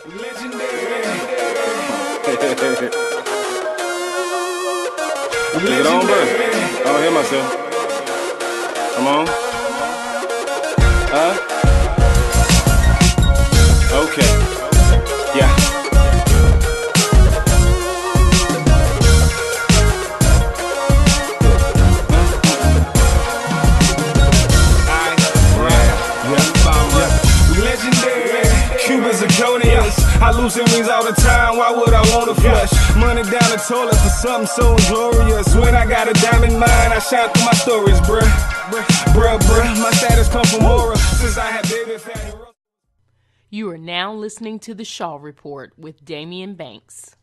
Legendary. Take it on, bro. I don't hear myself. Come on. Huh? Okay. Yeah. I loosen wings all the time, why would I wanna flush? Money down the toilet for something so inglorious. When I got a diamond mind, I shine through my stories, bruh. My status come from aura since I had baby fatty. You are now listening to the Shaw Report with Damian Banks.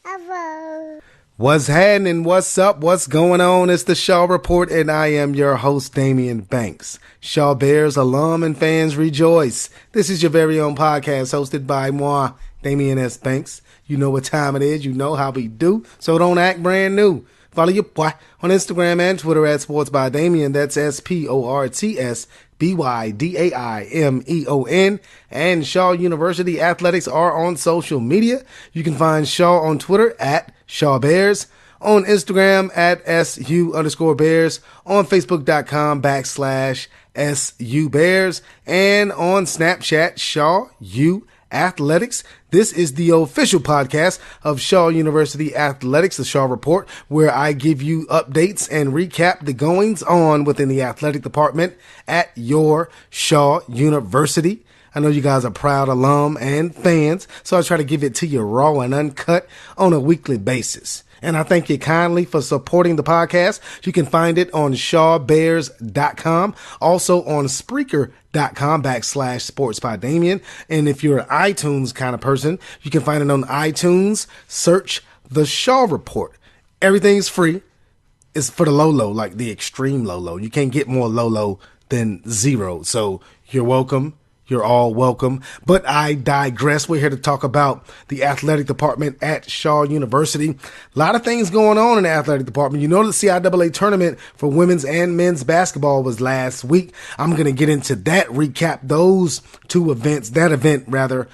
Hello. What's happening? What's up? What's going on? It's the Shaw Report, and I am your host, Damian Banks. Shaw Bears Alum and Fans rejoice. This is your very own podcast hosted by moi, Damian S. Banks. You know what time it is. You know how we do. So don't act brand new. Follow your boy on Instagram and Twitter at Sports by Damian. That's SportsByDamion. And Shaw University Athletics are on social media. You can find Shaw on Twitter at Shaw Bears, on Instagram at SU_Bears, on Facebook.com/SU Bears, and on Snapchat, Shaw U Athletics. This is the official podcast of Shaw University Athletics, the Shaw Report, where I give you updates and recap the goings on within the athletic department at your Shaw University. I know you guys are proud alum and fans, so I try to give it to you raw and uncut on a weekly basis. And I thank you kindly for supporting the podcast. You can find it on shawbears.com, also on Spreaker.com/sportsbydamian. And if you're an iTunes kind of person, you can find it on iTunes. Search the Shaw Report. Everything's free. It's for the low, like the extreme low. You can't get more low than zero. So you're welcome. You're all welcome, but I digress. We're here to talk about the athletic department at Shaw University. A lot of things going on in the athletic department. You know, the CIAA tournament for women's and men's basketball was last week. I'm going to get into that, recap those two events, that event rather,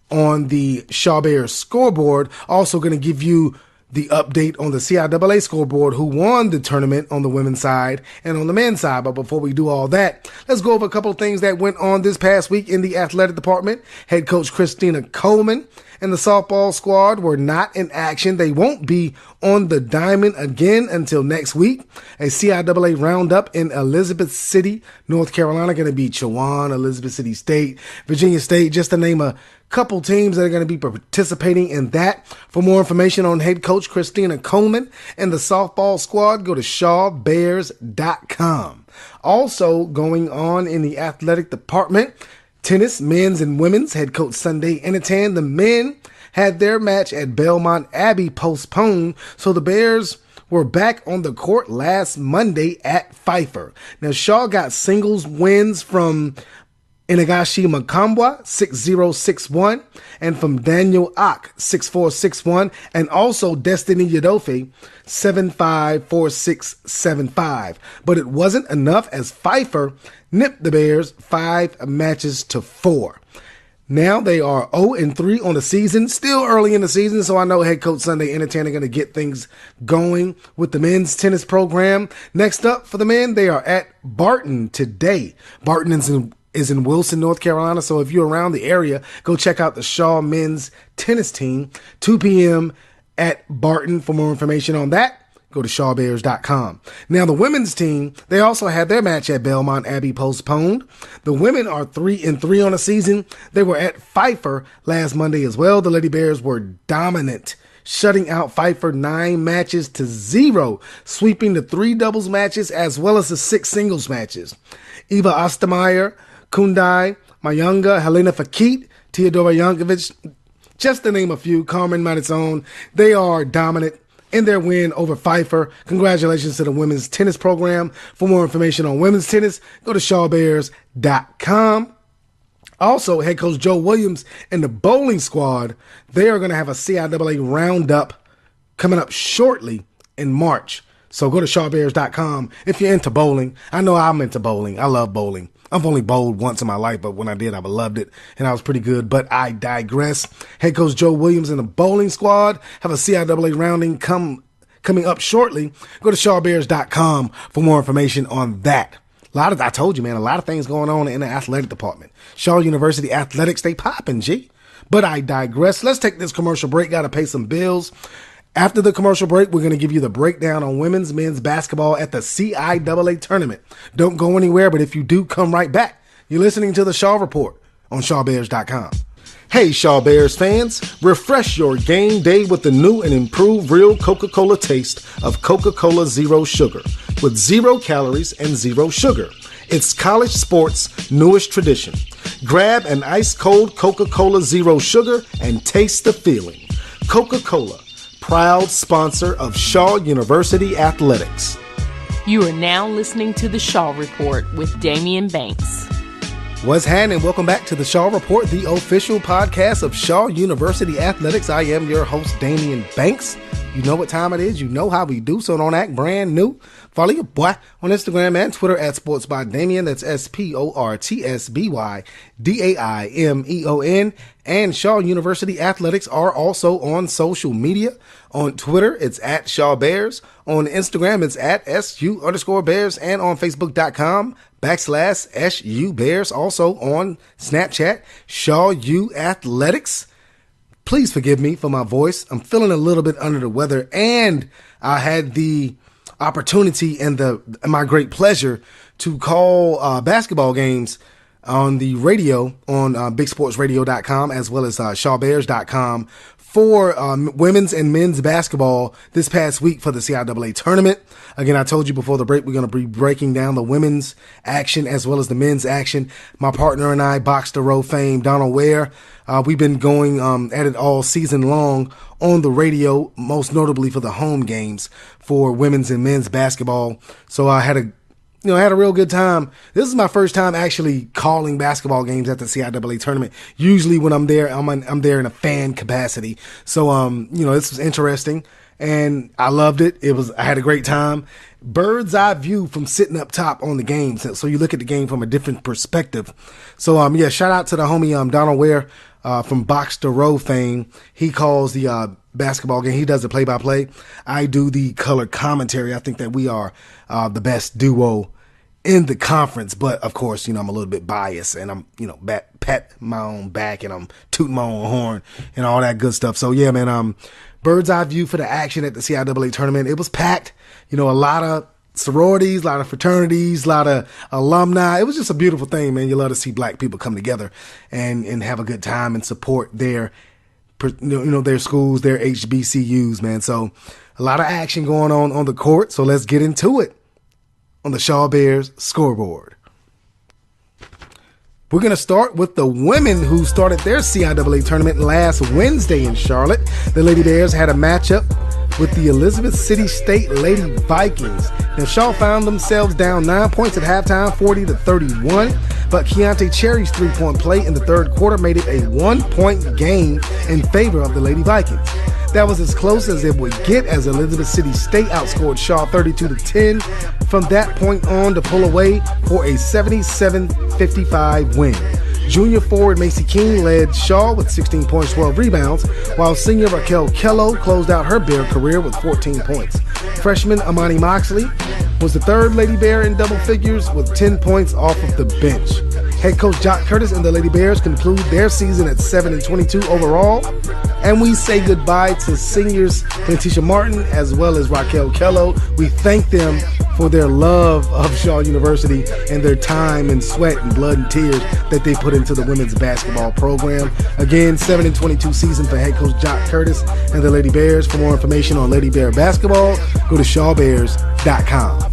on the Shaw Bears scoreboard. Also going to give you the update on the CIAA scoreboard, who won the tournament on the women's side and on the men's side. But before we do all that, let's go over a couple of things that went on this past week in the athletic department. Head Coach Christina Coleman and the softball squad were not in action. They won't be on the diamond again until next week. A CIAA roundup in Elizabeth City, North Carolina, going to be Chowan, Elizabeth City State, Virginia State, just to name a couple teams that are going to be participating in that. For more information on head coach Christina Coleman and the softball squad, go to shawbears.com. Also going on in the athletic department, tennis, men's and women's. Head Coach Sunday Enitan. The men had their match at Belmont Abbey postponed, so the Bears were back on the court last Monday at Pfeiffer. Now, Shaw got singles wins from Inagashi Makambwa, 6-0-6-1, and from Daniel Ock, 6-4-6-1, and also Destiny Yadofe, 7-5-4-6-7-5. But it wasn't enough as Pfeiffer nipped the Bears 5-4. Now they are 0-3 on the season, still early in the season, so I know Head Coach Sunday Enitan are going to get things going with the men's tennis program. Next up for the men, they are at Barton today. Barton is in Wilson, North Carolina, so if you're around the area, go check out the Shaw men's tennis team, 2 p.m. at Barton. For more information on that, go to shawbears.com. Now, the women's team, they also had their match at Belmont Abbey postponed. The women are 3-3 on the season. They were at Pfeiffer last Monday as well. The Lady Bears were dominant, shutting out Pfeiffer 9-0, sweeping the 3 doubles matches as well as the 6 singles matches. Eva Ostermeyer, Kundai, Mayunga, Helena Fakit, Teodora Yankovic, just to name a few, Carmen Maritone, they are dominant in their win over Pfeiffer. Congratulations to the women's tennis program. For more information on women's tennis, go to shawbears.com. Also, head coach Joe Williams and the bowling squad, they are going to have a CIAA roundup coming up shortly in March. So go to shawbears.com if you're into bowling. I know I'm into bowling. I love bowling. I've only bowled once in my life, but when I did, I loved it, and I was pretty good. But I digress. Head coach Joe Williams and the bowling squad have a CIAA rounding coming up shortly. Go to shawbears.com for more information on that. I told you, man, a lot of things going on in the athletic department. Shaw University athletics, they popping, G. But I digress. Let's take this commercial break. Got to pay some bills. After the commercial break, we're going to give you the breakdown on women's, men's basketball at the CIAA tournament. Don't go anywhere, but if you do, come right back. You're listening to the Shaw Report on shawbears.com. Hey, Shaw Bears fans, refresh your game day with the new and improved real Coca-Cola taste of Coca-Cola Zero Sugar with 0 calories and 0 sugar. It's college sports' newest tradition. Grab an ice-cold Coca-Cola Zero Sugar and taste the feeling. Coca-Cola, proud sponsor of Shaw University Athletics. You are now listening to the Shaw Report with Damian Banks. What's happening? Welcome back to the Shaw Report, the official podcast of Shaw University Athletics. I am your host, Damian Banks. You know what time it is. You know how we do, so don't act brand new. Follow your boy on Instagram and Twitter at SportsByDamian. That's SportsByDamion. And Shaw University Athletics are also on social media. On Twitter, it's at Shaw Bears. On Instagram, it's at SU_Bears. And on Facebook.com/SU Bears. Also on Snapchat, Shaw U Athletics. Please forgive me for my voice. I'm feeling a little bit under the weather, and I had the opportunity and my great pleasure to call basketball games on the radio on bigsportsradio.com as well as shawbears.com for women's and men's basketball this past week for the CIAA tournament. Again, I told you before the break, we're going to be breaking down the women's action as well as the men's action. My partner and I, Box to Row fame, Donald Ware, we've been going at it all season long on the radio, most notably for the home games for women's and men's basketball. So I had a real good time. This is my first time actually calling basketball games at the CIAA tournament. Usually when I'm there, I'm there in a fan capacity. So, this was interesting and I loved it. I had a great time. Bird's eye view from sitting up top on the game. So you look at the game from a different perspective. So, shout out to the homie, Donald Ware, from Box to Row fame. He calls the, basketball game. He does the play-by-play. I do the color commentary. I think that we are the best duo in the conference, but of course, I'm a little bit biased and I'm, pat my own back and I'm tooting my own horn and all that good stuff. So yeah, man, bird's eye view for the action at the CIAA tournament. It was packed, a lot of sororities, a lot of fraternities, a lot of alumni. It was just a beautiful thing, man. You love to see black people come together and have a good time and support their schools, their HBCUs, man. So a lot of action going on the court. So let's get into it on the Shaw Bears scoreboard. We're going to start with the women who started their CIAA tournament last Wednesday in Charlotte. The Lady Bears had a matchup with the Elizabeth City State Lady Vikings. Now, Shaw found themselves down 9 points at halftime, 40-31. But Keontae Cherry's three-point play in the third quarter made it a 1-point game in favor of the Lady Vikings. That was as close as it would get as Elizabeth City State outscored Shaw 32-10 from that point on to pull away for a 77-55 win. Junior forward Macy King led Shaw with 16 points, 12 rebounds, while senior Raquel Kello closed out her Bear career with 14 points. Freshman Amani Moxley was the third Lady Bear in double figures with 10 points off of the bench. Head coach Jacques Curtis and the Lady Bears conclude their season at 7-22 overall. And we say goodbye to seniors Letitia Martin as well as Raquel Kello. We thank them for their love of Shaw University and their time and sweat and blood and tears that they put into the women's basketball program. Again, 7-22 season for head coach Jacques Curtis and the Lady Bears. For more information on Lady Bear basketball, go to shawbears.com.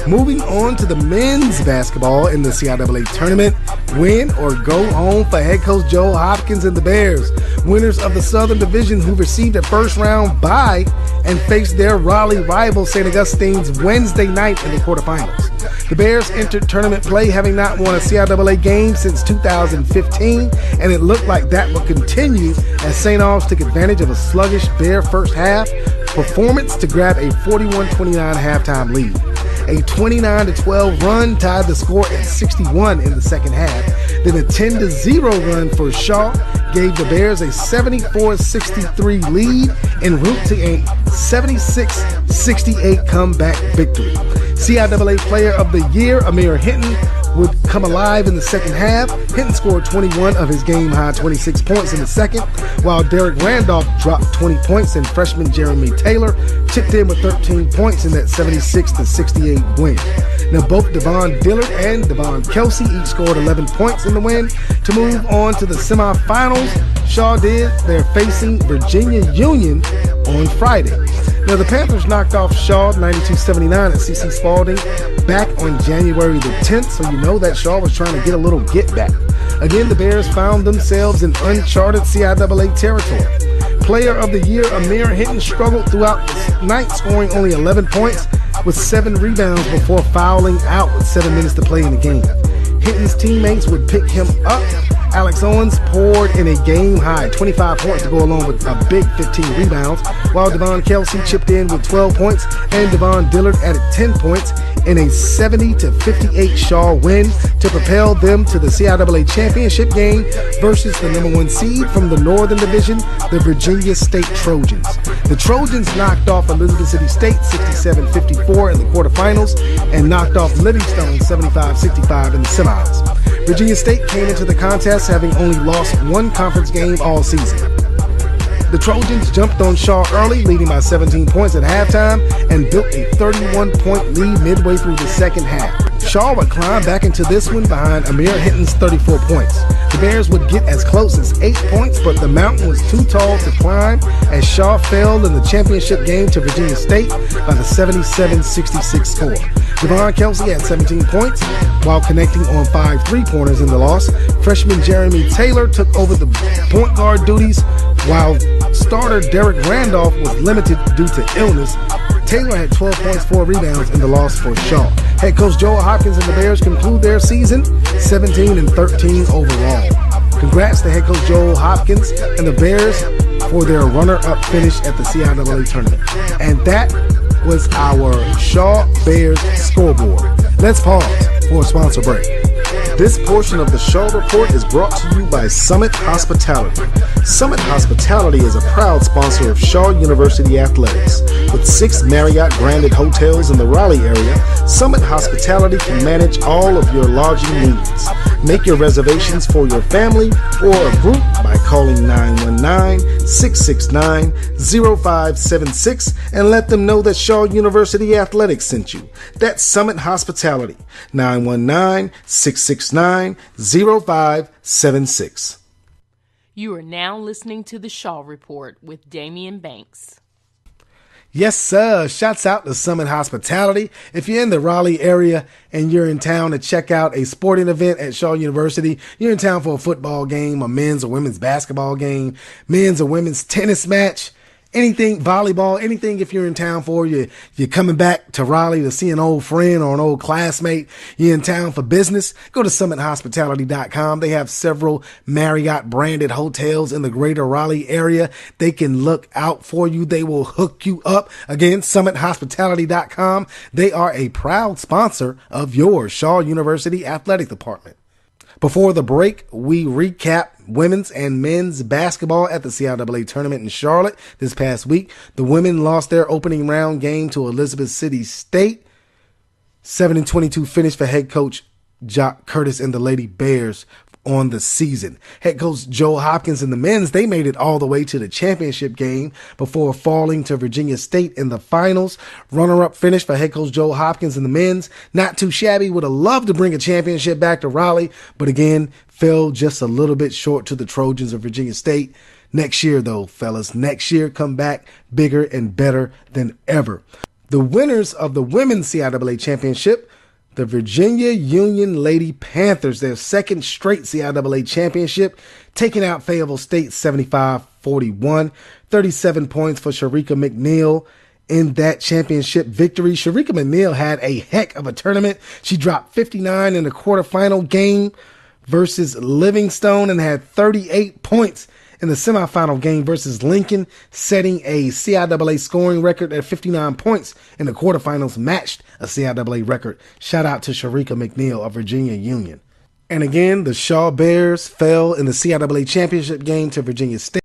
Moving on to the men's basketball in the CIAA tournament. Win or go home for head coach Joe Hopkins and the Bears. Winners of the Southern Division who received a first-round bye and faced their Raleigh rival St. Augustine's Wednesday night in the quarterfinals. The Bears entered tournament play having not won a CIAA game since 2015, and it looked like that would continue as St. Aug's took advantage of a sluggish Bear first half performance to grab a 41-29 halftime lead. A 29-12 run tied the score at 61 in the second half. Then a 10-0 run for Shaw gave the Bears a 74-63 lead en route to a 76-68 comeback victory. CIAA Player of the Year, Amir Hinton, would come alive in the second half. Hinton scored 21 of his game-high 26 points in the second, while Derek Randolph dropped 20 points and freshman Jeremy Taylor chipped in with 13 points in that 76-68 win. Now, both Devon Dillard and Devon Kelsey each scored 11 points in the win to move on to the semifinals. Shaw did. They're facing Virginia Union on Friday. Now, the Panthers knocked off Shaw 92-79 at CC Spalding back on January the 10th, so you know that Shaw was trying to get a little get back. Again, the Bears found themselves in uncharted CIAA territory. Player of the Year, Amir Hinton, struggled throughout the night, scoring only 11 points with 7 rebounds before fouling out with 7 minutes to play in the game. Hinton's teammates would pick him up. Alex Owens poured in a game-high 25 points to go along with a big 15 rebounds, while Devon Kelsey chipped in with 12 points and Devon Dillard added 10 points in a 70-58 Shaw win to propel them to the CIAA championship game versus the number 1 seed from the Northern Division, the Virginia State Trojans. The Trojans knocked off Elizabeth City State 67-54 in the quarterfinals and knocked off Livingstone 75-65 in the semis. Virginia State came into the contest having only lost 1 conference game all season. The Trojans jumped on Shaw early, leading by 17 points at halftime, and built a 31-point lead midway through the second half. Shaw would climb back into this one behind Amir Hinton's 34 points. The Bears would get as close as 8 points, but the mountain was too tall to climb as Shaw fell in the championship game to Virginia State by the 77-66 score. Devon Kelsey had 17 points while connecting on 5 3-pointers in the loss. Freshman Jeremy Taylor took over the point guard duties, while starter Derek Randolph was limited due to illness. Taylor had 12 points, 4 rebounds in the loss for Shaw. Head coach Hopkins and the Bears conclude their season 17-13 overall. Congrats to head coach Hopkins and the Bears for their runner-up finish at the CIAA tournament. And that was our Shaw Bears scoreboard. Let's pause for a sponsor break. This portion of the Shaw Report is brought to you by Summit Hospitality. Summit Hospitality is a proud sponsor of Shaw University Athletics. With 6 Marriott-branded hotels in the Raleigh area, Summit Hospitality can manage all of your lodging needs. Make your reservations for your family or a group by calling 919-669-0576 and let them know that Shaw University Athletics sent you. That's Summit Hospitality, 919-669-0576. You are now listening to the Shaw Report with Damian Banks. Yes, sir. Shouts out to Summit Hospitality. If you're in the Raleigh area and you're in town to check out a sporting event at Shaw University, you're in town for a football game, a men's or women's basketball game, men's or women's tennis match, anything, volleyball, anything. If you're in town for you're coming back to Raleigh to see an old friend or an old classmate, you're in town for business, go to summithospitality.com. They have several Marriott branded hotels in the greater Raleigh area. They can look out for you. They will hook you up. Again, summithospitality.com. They are a proud sponsor of your Shaw University Athletic Department. Before the break, we recap women's and men's basketball at the CIAA tournament in Charlotte this past week. The women lost their opening round game to Elizabeth City State. 7-22 finish for head coach Jacques Curtis and the Lady Bears on the season. Head coach Hopkins and the men's, they made it all the way to the championship game before falling to Virginia State in the finals. Runner-up finish for head coach Hopkins and the men's. Not too shabby. Would have loved to bring a championship back to Raleigh, but again, fell just a little bit short to the Trojans of Virginia State. Next year, though, fellas, next year come back bigger and better than ever. The winners of the women's CIAA championship, the Virginia Union Lady Panthers, their second straight CIAA championship, taking out Fayetteville State 75-41. 37 points for Sharika McNeil in that championship victory. Sharika McNeil had a heck of a tournament. She dropped 59 in the quarterfinal game versus Livingstone and had 38 points in the semifinal game versus Lincoln, setting a CIAA scoring record at 59 points in the quarterfinals, matched a CIAA record. Shout out to Sharika McNeil of Virginia Union. And again, the Shaw Bears fell in the CIAA championship game to Virginia State.